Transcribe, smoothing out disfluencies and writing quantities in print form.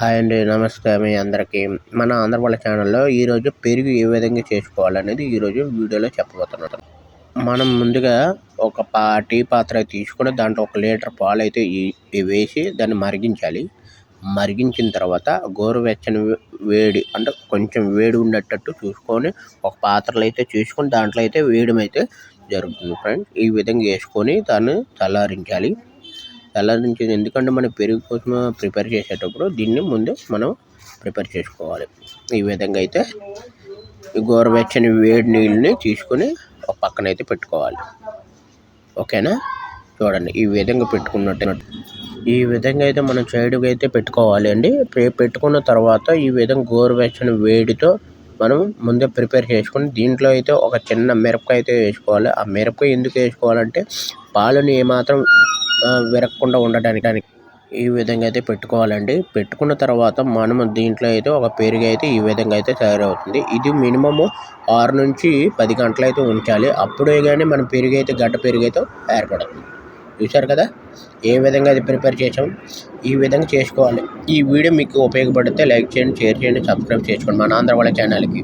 Hi అండి. నమస్తే మీ అందరికీ. మన ఆంధ్రప్రదేశ్ ఛానల్లో ఈరోజు పెరుగు ఏ విధంగా చేసుకోవాలనేది ఈరోజు వీడియోలో చెప్పబోతున్నాను. మనం ముందుగా ఒక టీ పాత్ర తీసుకొని దాంట్లో 1 లీటర్ పాలు అయితే వేసి దాన్ని మరిగించాలి. మరిగించిన తర్వాత గోరువెచ్చని వేడి అంటే కొంచెం వేడి ఉండేటట్టు చూసుకొని ఒక పాత్రలో అయితే చూసుకొని దాంట్లో అయితే వేయడం అయితే జరుగుతుంది ఫ్రెండ్స్. ఈ విధంగా వేసుకొని దాన్ని చల్లారించాలి. చల్లారించేది ఎందుకంటే మనం పెరుగు కోసం ప్రిపేర్ చేసేటప్పుడు దీన్ని ముందు మనం ప్రిపేర్ చేసుకోవాలి. ఈ విధంగా అయితే గోరువెచ్చని వేడి నీళ్ళని తీసుకొని ఒక పక్కన అయితే పెట్టుకోవాలి. ఓకేనా, చూడండి ఈ విధంగా పెట్టుకున్నట్టు ఈ విధంగా అయితే మనం సైడ్కి అయితే పెట్టుకోవాలి అండి. పెట్టుకున్న తర్వాత ఈ విధంగా గోరువెచ్చని వేడితో మనం ముందే ప్రిపేర్ చేసుకొని దీంట్లో అయితే ఒక చిన్న మిరపకాయ అయితే వేసుకోవాలి. ఆ మిరపకాయ ఎందుకు వేసుకోవాలంటే పాలను ఏమాత్రం విరగకుండా ఉండడానికి ఈ విధంగా అయితే పెట్టుకోవాలండి. పెట్టుకున్న తర్వాత మనం దీంట్లో అయితే ఒక పెరుగు అయితే ఈ విధంగా అయితే తయారవుతుంది. ఇది మినిమము 6 నుంచి 10 గంటలు అయితే ఉంచాలి. అప్పుడే కానీ మన పెరుగు అయితే గడ్డ పెరుగు అయితే ఏర్పడుతుంది. చూశారు కదా ఏ విధంగా అది ప్రిపేర్ చేసాం. ఈ విధంగా చేసుకోవాలి. ఈ వీడియో మీకు ఉపయోగపడితే లైక్ చేయండి, షేర్ చేయండి, సబ్స్క్రైబ్ చేసుకోండి మన ఆంధ్రప్రదేశ్ ఛానల్కి.